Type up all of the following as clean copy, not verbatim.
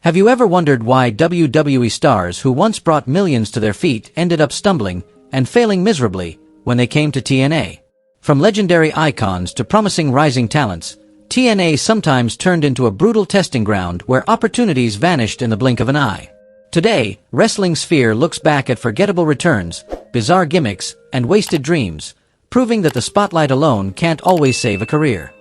Have you ever wondered why WWE stars who once brought millions to their feet ended up stumbling and failing miserably when they came to TNA? From legendary icons to promising rising talents, TNA sometimes turned into a brutal testing ground where opportunities vanished in the blink of an eye. Today, wrestling sphere looks back at forgettable returns, bizarre gimmicks, and wasted dreams, proving that the spotlight alone can't always save a career.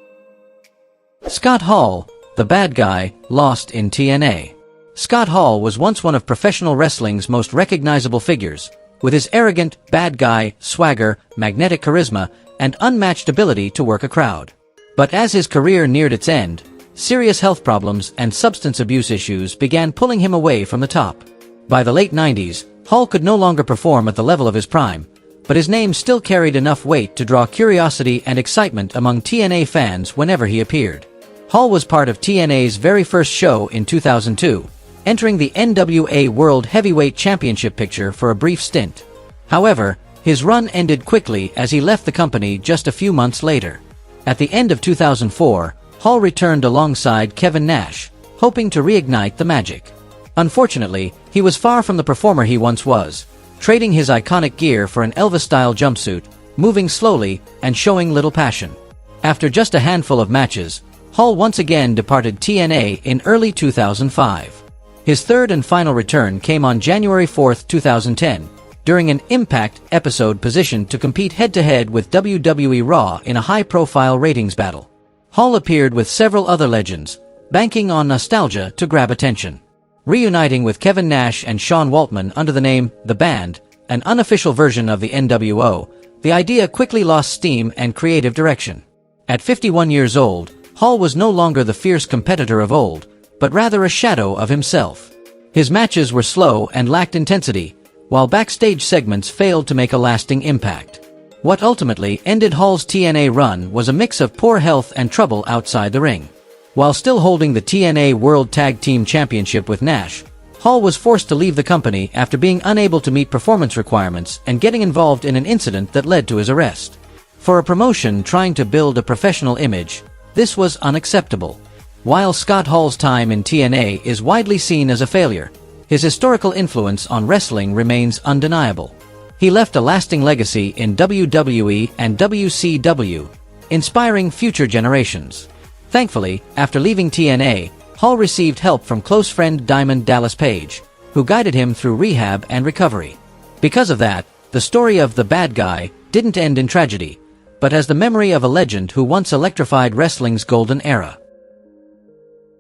Scott Hall, the bad guy, lost in TNA. Scott Hall was once one of professional wrestling's most recognizable figures, with his arrogant, bad guy, swagger, magnetic charisma, and unmatched ability to work a crowd. But as his career neared its end, serious health problems and substance abuse issues began pulling him away from the top. By the late 90s, Hall could no longer perform at the level of his prime, but his name still carried enough weight to draw curiosity and excitement among TNA fans whenever he appeared. Hall was part of TNA's very first show in 2002, entering the NWA World Heavyweight Championship picture for a brief stint. However, his run ended quickly as he left the company just a few months later. At the end of 2004, Hall returned alongside Kevin Nash, hoping to reignite the magic. Unfortunately, he was far from the performer he once was, trading his iconic gear for an Elvis-style jumpsuit, moving slowly and showing little passion. After just a handful of matches, Hall once again departed TNA in early 2005. His third and final return came on January 4, 2010, during an Impact episode positioned to compete head-to-head with WWE Raw in a high-profile ratings battle. Hall appeared with several other legends, banking on nostalgia to grab attention. Reuniting with Kevin Nash and Sean Waltman under the name The Band, an unofficial version of the NWO, the idea quickly lost steam and creative direction. At 51 years old, Hall was no longer the fierce competitor of old, but rather a shadow of himself. His matches were slow and lacked intensity, while backstage segments failed to make a lasting impact. What ultimately ended Hall's TNA run was a mix of poor health and trouble outside the ring. While still holding the TNA World Tag Team Championship with Nash, Hall was forced to leave the company after being unable to meet performance requirements and getting involved in an incident that led to his arrest. For a promotion trying to build a professional image, this was unacceptable. While Scott Hall's time in TNA is widely seen as a failure, his historical influence on wrestling remains undeniable. He left a lasting legacy in WWE and WCW, inspiring future generations. Thankfully, after leaving TNA, Hall received help from close friend Diamond Dallas Page, who guided him through rehab and recovery. Because of that, the story of the bad guy didn't end in tragedy, but as the memory of a legend who once electrified wrestling's golden era.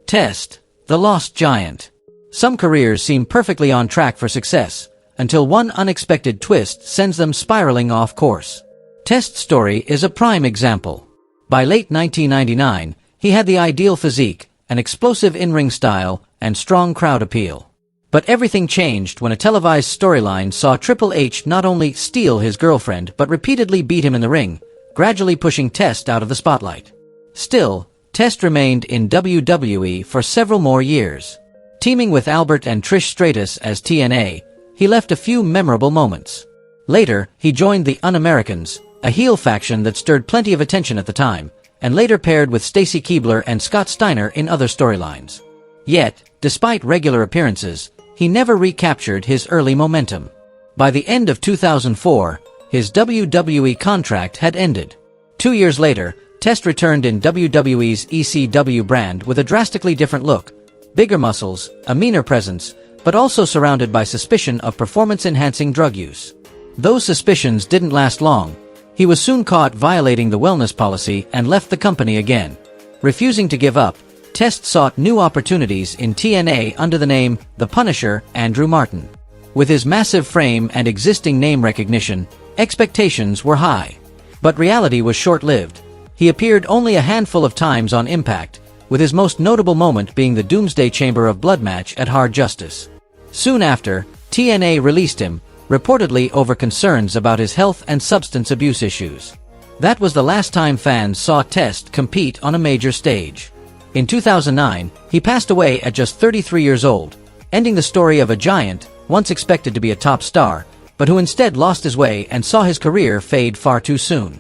Test, the lost giant. Some careers seem perfectly on track for success, until one unexpected twist sends them spiraling off course. Test's story is a prime example. By late 1999, he had the ideal physique, an explosive in-ring style, and strong crowd appeal. But everything changed when a televised storyline saw Triple H not only steal his girlfriend but repeatedly beat him in the ring, gradually pushing Test out of the spotlight. Still, Test remained in WWE for several more years. Teaming with Albert and Trish Stratus as TNA, he left a few memorable moments. Later, he joined the Un-Americans, a heel faction that stirred plenty of attention at the time, and later paired with Stacy Keibler and Scott Steiner in other storylines. Yet, despite regular appearances, he never recaptured his early momentum. By the end of 2004, his WWE contract had ended. 2 years later, Test returned in WWE's ECW brand with a drastically different look, bigger muscles, a meaner presence, but also surrounded by suspicion of performance-enhancing drug use. Those suspicions didn't last long. He was soon caught violating the wellness policy and left the company again. Refusing to give up, Test sought new opportunities in TNA under the name The Punisher Andrew Martin. With his massive frame and existing name recognition, expectations were high. But reality was short-lived. He appeared only a handful of times on Impact, with his most notable moment being the Doomsday Chamber of Blood match at Hard Justice. Soon after, TNA released him, reportedly over concerns about his health and substance abuse issues. That was the last time fans saw Test compete on a major stage. In 2009, he passed away at just 33 years old, ending the story of a giant, once expected to be a top star, but who instead lost his way and saw his career fade far too soon.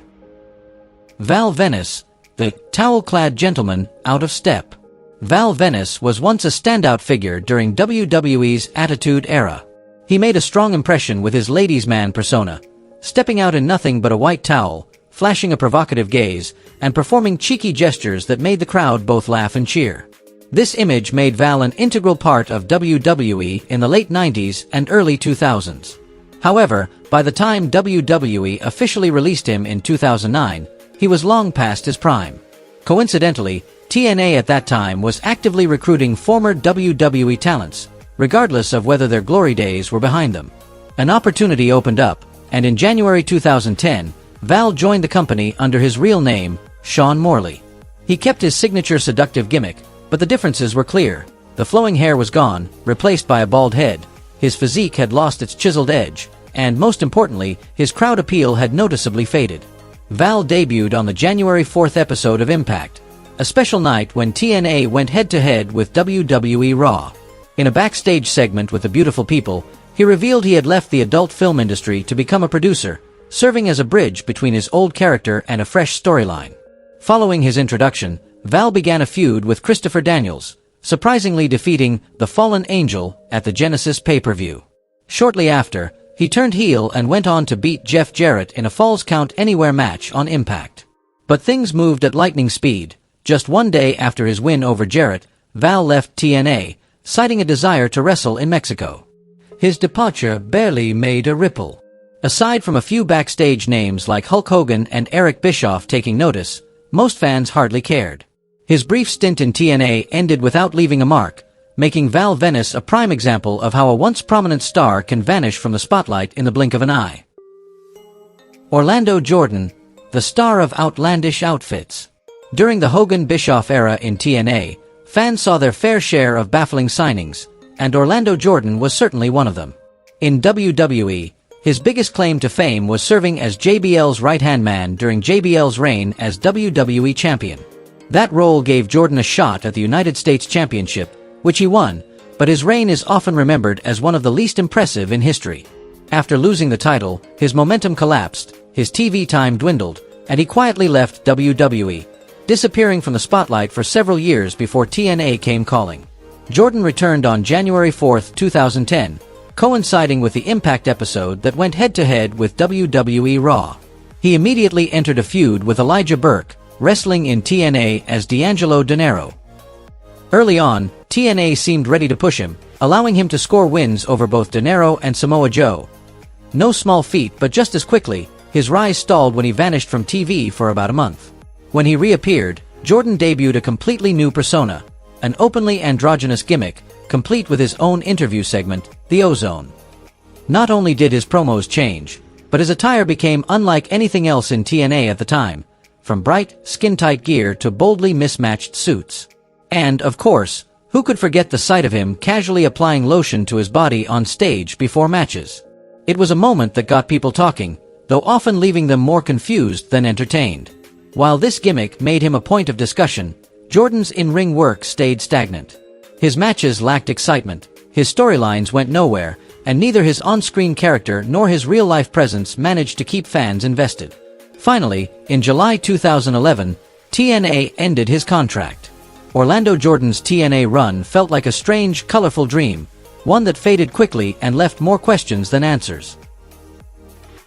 Val Venis, the towel-clad gentleman, out of step. Val Venis was once a standout figure during WWE's Attitude Era. He made a strong impression with his ladies' man persona, stepping out in nothing but a white towel, flashing a provocative gaze, and performing cheeky gestures that made the crowd both laugh and cheer. This image made Val an integral part of WWE in the late 90s and early 2000s. However, by the time WWE officially released him in 2009, he was long past his prime. Coincidentally, TNA at that time was actively recruiting former WWE talents, regardless of whether their glory days were behind them. An opportunity opened up, and in January 2010, Val joined the company under his real name, Sean Morley. He kept his signature seductive gimmick, but the differences were clear. The flowing hair was gone, replaced by a bald head. His physique had lost its chiseled edge, and most importantly, his crowd appeal had noticeably faded. Val debuted on the January 4th episode of Impact, a special night when TNA went head-to-head with WWE Raw. In a backstage segment with the beautiful people, he revealed he had left the adult film industry to become a producer, serving as a bridge between his old character and a fresh storyline. Following his introduction, Val began a feud with Christopher Daniels, surprisingly defeating the Fallen Angel at the Genesis pay-per-view. Shortly after, he turned heel and went on to beat Jeff Jarrett in a Falls Count Anywhere match on Impact. But things moved at lightning speed. Just one day after his win over Jarrett, Val left TNA, citing a desire to wrestle in Mexico. His departure barely made a ripple. Aside from a few backstage names like Hulk Hogan and Eric Bischoff taking notice, most fans hardly cared. His brief stint in TNA ended without leaving a mark, making Val Venis a prime example of how a once prominent star can vanish from the spotlight in the blink of an eye. Orlando Jordan, the star of outlandish outfits. During the Hogan-Bischoff era in TNA, fans saw their fair share of baffling signings, and Orlando Jordan was certainly one of them. In WWE, his biggest claim to fame was serving as JBL's right-hand man during JBL's reign as WWE Champion. That role gave Jordan a shot at the United States Championship, which he won, but his reign is often remembered as one of the least impressive in history. After losing the title, his momentum collapsed, his TV time dwindled, and he quietly left WWE, disappearing from the spotlight for several years before TNA came calling. Jordan returned on January 4, 2010, coinciding with the Impact episode that went head-to-head with WWE Raw. He immediately entered a feud with Elijah Burke, wrestling in TNA as D'Angelo Dinero. Early on, TNA seemed ready to push him, allowing him to score wins over both Dinero and Samoa Joe. No small feat, but just as quickly, his rise stalled when he vanished from TV for about a month. When he reappeared, Jordan debuted a completely new persona, an openly androgynous gimmick, complete with his own interview segment, The Ozone. Not only did his promos change, but his attire became unlike anything else in TNA at the time, from bright, skin-tight gear to boldly mismatched suits. And, of course, who could forget the sight of him casually applying lotion to his body on stage before matches? It was a moment that got people talking, though often leaving them more confused than entertained. While this gimmick made him a point of discussion, Jordan's in-ring work stayed stagnant. His matches lacked excitement, his storylines went nowhere, and neither his on-screen character nor his real-life presence managed to keep fans invested. Finally, in July 2011, TNA ended his contract. Orlando Jordan's TNA run felt like a strange, colorful dream, one that faded quickly and left more questions than answers.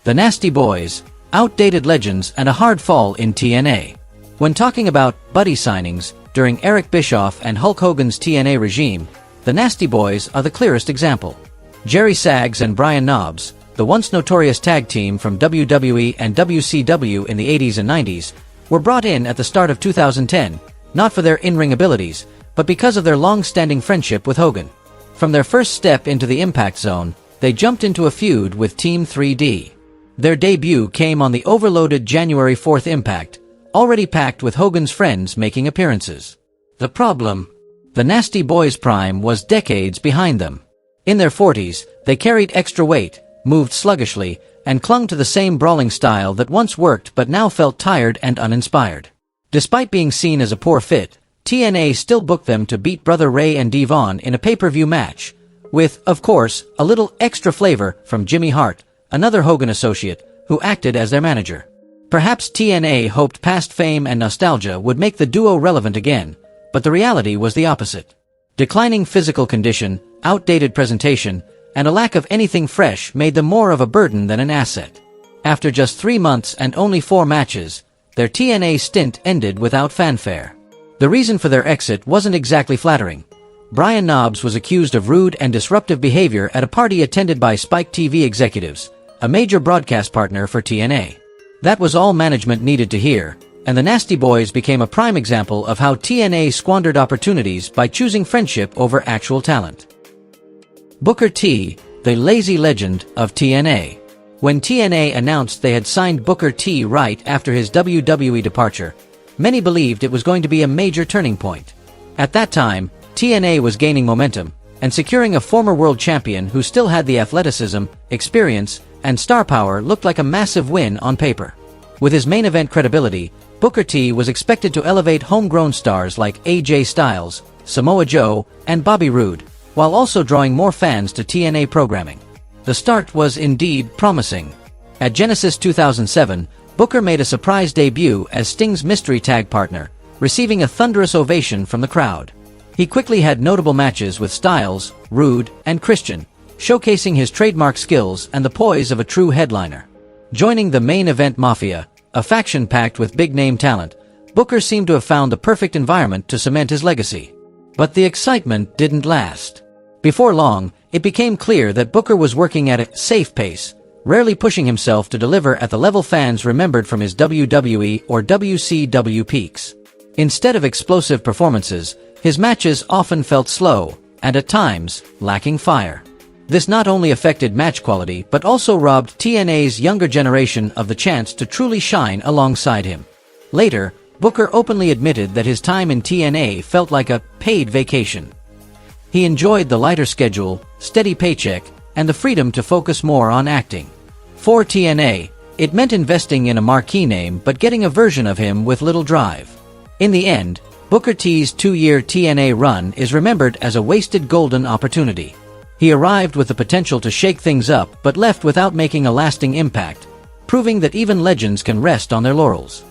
The Nasty Boys, outdated legends and a hard fall in TNA. When talking about buddy signings during Eric Bischoff and Hulk Hogan's TNA regime, the Nasty Boys are the clearest example. Jerry Saggs and Brian Knobbs, the once notorious tag team from WWE and WCW in the 80s and 90s, were brought in at the start of 2010, not for their in-ring abilities, but because of their long-standing friendship with Hogan. From their first step into the Impact Zone, they jumped into a feud with Team 3D. Their debut came on the overloaded January 4th Impact, already packed with Hogan's friends making appearances. The problem? The Nasty Boys' prime was decades behind them. In their 40s, they carried extra weight, moved sluggishly, and clung to the same brawling style that once worked but now felt tired and uninspired. Despite being seen as a poor fit, TNA still booked them to beat Brother Ray and Devon in a pay-per-view match, with, of course, a little extra flavor from Jimmy Hart, another Hogan associate, who acted as their manager. Perhaps TNA hoped past fame and nostalgia would make the duo relevant again, but the reality was the opposite. Declining physical condition, outdated presentation, and a lack of anything fresh made them more of a burden than an asset. After just 3 months and only 4 matches, their TNA stint ended without fanfare. The reason for their exit wasn't exactly flattering. Brian Knobbs was accused of rude and disruptive behavior at a party attended by Spike TV executives, a major broadcast partner for TNA. That was all management needed to hear, and the Nasty Boys became a prime example of how TNA squandered opportunities by choosing friendship over actual talent. Booker T, the lazy legend of TNA. When TNA announced they had signed Booker T right after his WWE departure, many believed it was going to be a major turning point. At that time, TNA was gaining momentum, and securing a former world champion who still had the athleticism, experience, and star power looked like a massive win on paper. With his main event credibility, Booker T was expected to elevate homegrown stars like AJ Styles, Samoa Joe, and Bobby Roode, while also drawing more fans to TNA programming. The start was indeed promising. At Genesis 2007, Booker made a surprise debut as Sting's mystery tag partner, receiving a thunderous ovation from the crowd. He quickly had notable matches with Styles, Roode, and Christian, showcasing his trademark skills and the poise of a true headliner. Joining the main event Mafia, a faction packed with big-name talent, Booker seemed to have found the perfect environment to cement his legacy. But the excitement didn't last. Before long, it became clear that Booker was working at a safe pace, rarely pushing himself to deliver at the level fans remembered from his WWE or WCW peaks. Instead of explosive performances, his matches often felt slow, and at times, lacking fire. This not only affected match quality but also robbed TNA's younger generation of the chance to truly shine alongside him. Later, Booker openly admitted that his time in TNA felt like a paid vacation. He enjoyed the lighter schedule, steady paycheck, and the freedom to focus more on acting. For TNA, it meant investing in a marquee name but getting a version of him with little drive. In the end, Booker T's 2-year TNA run is remembered as a wasted golden opportunity. He arrived with the potential to shake things up but left without making a lasting impact, proving that even legends can rest on their laurels.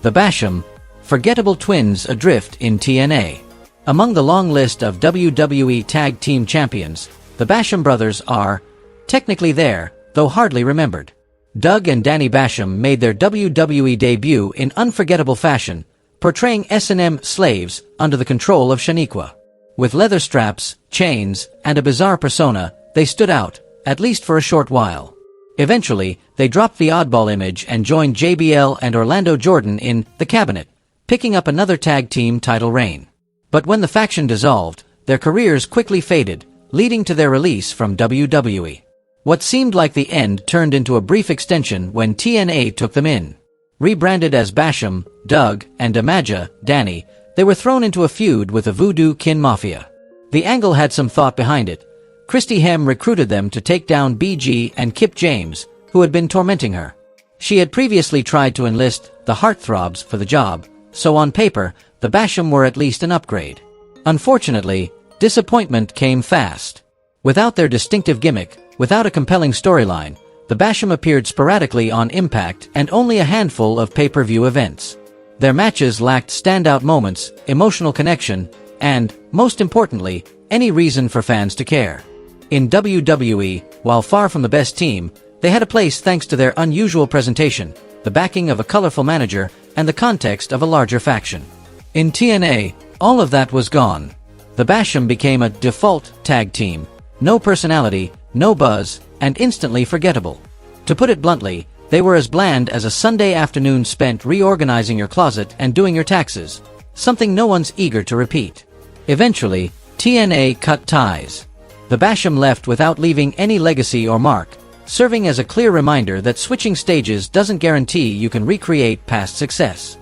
The Basham, forgettable twins adrift in TNA. Among the long list of WWE Tag Team Champions, the Basham brothers are technically there, though hardly remembered. Doug and Danny Basham made their WWE debut in unforgettable fashion, portraying S&M slaves under the control of Shaniqua. With leather straps, chains, and a bizarre persona, they stood out, at least for a short while. Eventually, they dropped the oddball image and joined JBL and Orlando Jordan in The Cabinet, picking up another tag team title reign. But when the faction dissolved, their careers quickly faded, leading to their release from WWE. What seemed like the end turned into a brief extension when TNA took them in. Rebranded as Basham, Doug, and Damaja, Danny, they were thrown into a feud with the Voodoo Kin Mafia. The angle had some thought behind it. Christy Hem recruited them to take down BG and Kip James, who had been tormenting her. She had previously tried to enlist the Heartthrobs for the job, so on paper, the Basham were at least an upgrade. Unfortunately, disappointment came fast. Without their distinctive gimmick, without a compelling storyline, the Basham appeared sporadically on Impact and only a handful of pay-per-view events. Their matches lacked standout moments, emotional connection, and, most importantly, any reason for fans to care. In WWE, while far from the best team, they had a place thanks to their unusual presentation, the backing of a colorful manager, and the context of a larger faction. In TNA, all of that was gone. The Basham became a default tag team, no personality, no buzz, and instantly forgettable. To put it bluntly, they were as bland as a Sunday afternoon spent reorganizing your closet and doing your taxes, something no one's eager to repeat. Eventually, TNA cut ties. The Basham left without leaving any legacy or mark, serving as a clear reminder that switching stages doesn't guarantee you can recreate past success.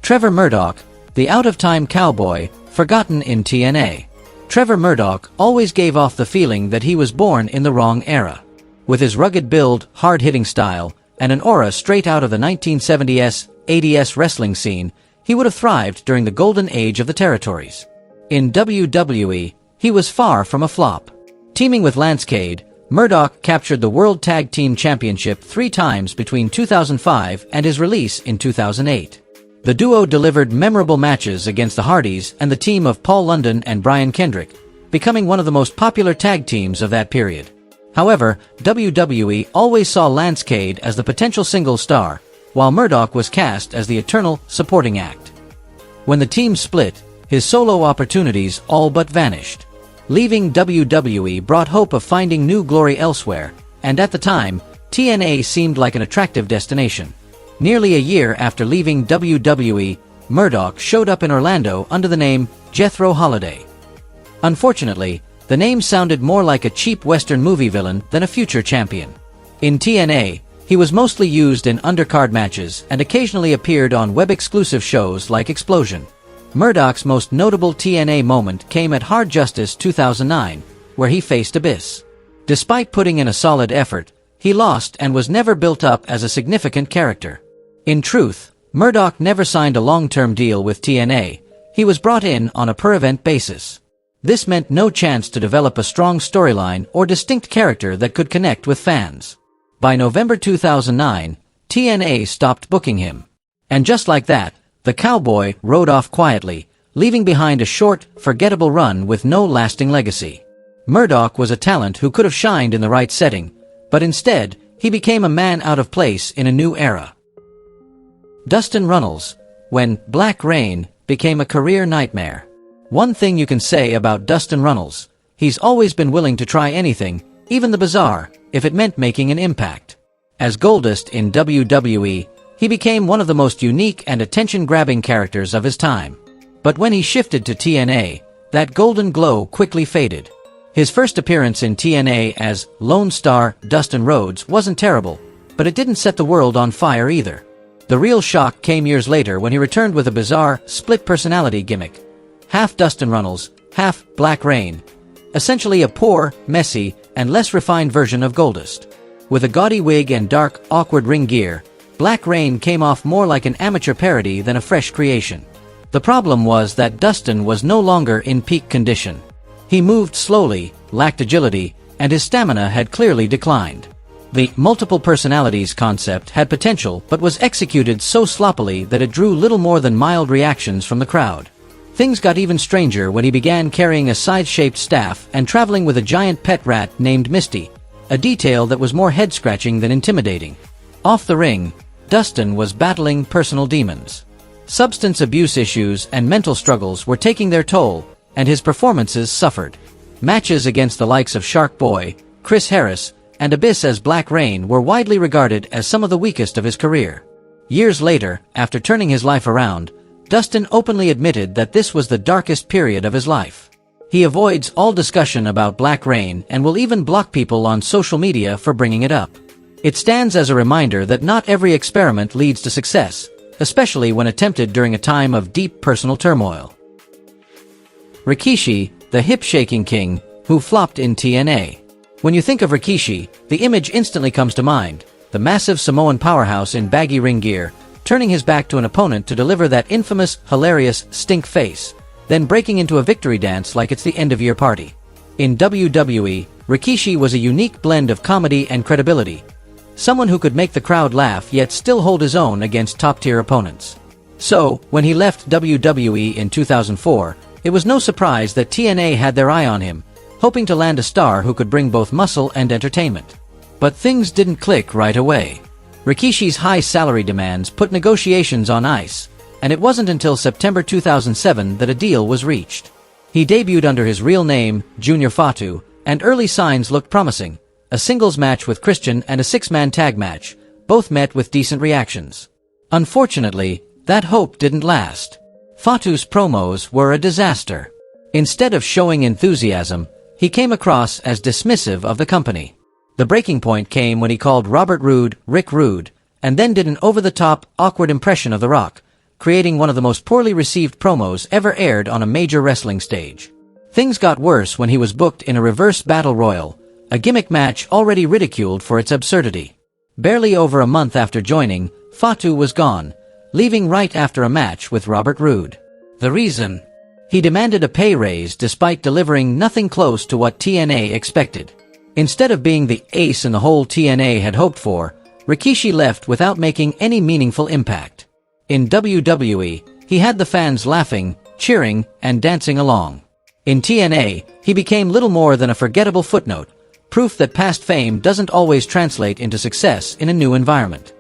Trevor Murdoch, the out-of-time cowboy, forgotten in TNA. Trevor Murdoch always gave off the feeling that he was born in the wrong era. With his rugged build, hard-hitting style, and an aura straight out of the 1970s, 80s wrestling scene, he would have thrived during the golden age of the territories. In WWE, he was far from a flop. Teaming with Lance Cade, Murdoch captured the World Tag Team Championship 3 times between 2005 and his release in 2008. The duo delivered memorable matches against the Hardys and the team of Paul London and Brian Kendrick, becoming one of the most popular tag teams of that period. However, WWE always saw Lance Cade as the potential singles star, while Murdoch was cast as the eternal supporting act. When the team split, his solo opportunities all but vanished. Leaving WWE brought hope of finding new glory elsewhere, and at the time, TNA seemed like an attractive destination. Nearly a year after leaving WWE, Murdoch showed up in Orlando under the name Jethro Holliday. Unfortunately, the name sounded more like a cheap Western movie villain than a future champion. In TNA, he was mostly used in undercard matches and occasionally appeared on web-exclusive shows like Explosion. Murdoch's most notable TNA moment came at Hard Justice 2009, where he faced Abyss. Despite putting in a solid effort, he lost and was never built up as a significant character. In truth, Murdoch never signed a long-term deal with TNA. He was brought in on a per-event basis. This meant no chance to develop a strong storyline or distinct character that could connect with fans. By November 2009, TNA stopped booking him. And just like that, the cowboy rode off quietly, leaving behind a short, forgettable run with no lasting legacy. Murdoch was a talent who could have shined in the right setting, but instead, he became a man out of place in a new era. Dustin Reynolds, when Black Rain became a career nightmare. One thing you can say about Dustin Reynolds, he's always been willing to try anything, even the bizarre, if it meant making an impact. As Goldust in WWE, he became one of the most unique and attention-grabbing characters of his time. But when he shifted to TNA, that golden glow quickly faded. His first appearance in TNA as Lone Star Dustin Rhodes wasn't terrible, but it didn't set the world on fire either. The real shock came years later when he returned with a bizarre, split-personality gimmick. Half Dustin Reynolds, half Black Rain. Essentially a poor, messy, and less refined version of Goldust. With a gaudy wig and dark, awkward ring gear, Black Rain came off more like an amateur parody than a fresh creation. The problem was that Dustin was no longer in peak condition. He moved slowly, lacked agility, and his stamina had clearly declined. The multiple personalities concept had potential but was executed so sloppily that it drew little more than mild reactions from the crowd. Things got even stranger when he began carrying a scythe-shaped staff and traveling with a giant pet rat named Misty, a detail that was more head-scratching than intimidating. Off the ring, Dustin was battling personal demons. Substance abuse issues and mental struggles were taking their toll, and his performances suffered. Matches against the likes of Shark Boy, Chris Harris, and Abyss as Black Rain were widely regarded as some of the weakest of his career. Years later, after turning his life around, Dustin openly admitted that this was the darkest period of his life. He avoids all discussion about Black Rain and will even block people on social media for bringing it up. It stands as a reminder that not every experiment leads to success, especially when attempted during a time of deep personal turmoil. Rikishi, the hip-shaking king, who flopped in TNA. When you think of Rikishi, the image instantly comes to mind, the massive Samoan powerhouse in baggy ring gear, turning his back to an opponent to deliver that infamous, hilarious stink face, then breaking into a victory dance like it's the end-of-year party. In WWE, Rikishi was a unique blend of comedy and credibility. Someone who could make the crowd laugh yet still hold his own against top-tier opponents. So, when he left WWE in 2004, it was no surprise that TNA had their eye on him, hoping to land a star who could bring both muscle and entertainment. But things didn't click right away. Rikishi's high salary demands put negotiations on ice, and it wasn't until September 2007 that a deal was reached. He debuted under his real name, Junior Fatu, and early signs looked promising. A singles match with Christian and a six-man tag match, both met with decent reactions. Unfortunately, that hope didn't last. Fatu's promos were a disaster. Instead of showing enthusiasm, he came across as dismissive of the company. The breaking point came when he called Robert Roode Rick Rude, and then did an over-the-top, awkward impression of The Rock, creating one of the most poorly received promos ever aired on a major wrestling stage. Things got worse when he was booked in a reverse battle royal, a gimmick match already ridiculed for its absurdity. Barely over a month after joining, Fatu was gone, leaving right after a match with Robert Roode. The reason? He demanded a pay raise despite delivering nothing close to what TNA expected. Instead of being the ace in the hole TNA had hoped for, Rikishi left without making any meaningful impact. In WWE, he had the fans laughing, cheering, and dancing along. In TNA, he became little more than a forgettable footnote, proof that past fame doesn't always translate into success in a new environment.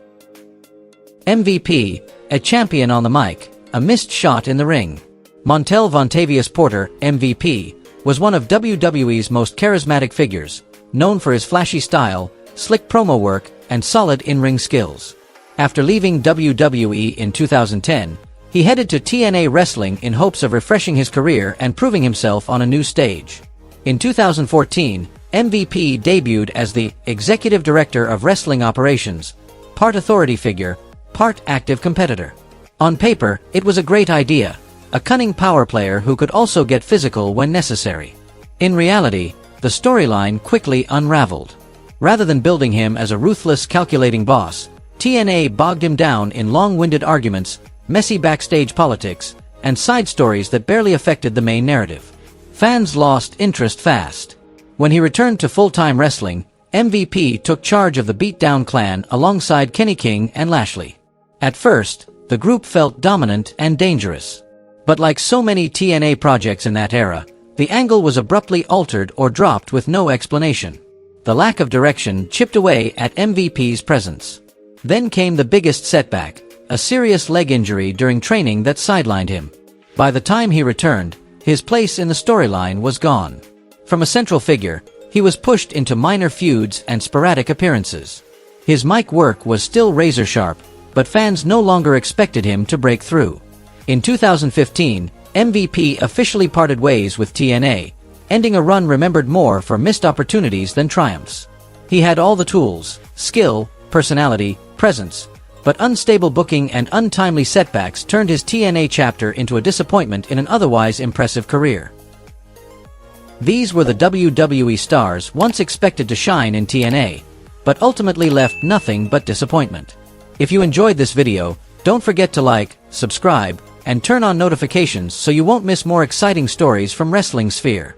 MVP, a champion on the mic, a missed shot in the ring. Montel Vontavious Porter, MVP, was one of WWE's most charismatic figures, known for his flashy style, slick promo work, and solid in-ring skills. After leaving WWE in 2010, he headed to TNA Wrestling in hopes of refreshing his career and proving himself on a new stage. In 2014, MVP debuted as the Executive Director of Wrestling Operations, part authority figure, part active competitor. On paper, it was a great idea, a cunning power player who could also get physical when necessary. In reality, the storyline quickly unraveled. Rather than building him as a ruthless, calculating boss, TNA bogged him down in long-winded arguments, messy backstage politics, and side stories that barely affected the main narrative. Fans lost interest fast. When he returned to full-time wrestling, MVP took charge of the Beatdown Clan alongside Kenny King and Lashley. At first, the group felt dominant and dangerous. But like so many TNA projects in that era, the angle was abruptly altered or dropped with no explanation. The lack of direction chipped away at MVP's presence. Then came the biggest setback, a serious leg injury during training that sidelined him. By the time he returned, his place in the storyline was gone. From a central figure, he was pushed into minor feuds and sporadic appearances. His mic work was still razor-sharp, but fans no longer expected him to break through. In 2015, MVP officially parted ways with TNA, ending a run remembered more for missed opportunities than triumphs. He had all the tools, skill, personality, presence, but unstable booking and untimely setbacks turned his TNA chapter into a disappointment in an otherwise impressive career. These were the WWE stars once expected to shine in TNA, but ultimately left nothing but disappointment. If you enjoyed this video, don't forget to like, subscribe, and turn on notifications so you won't miss more exciting stories from Wrestling Sphere.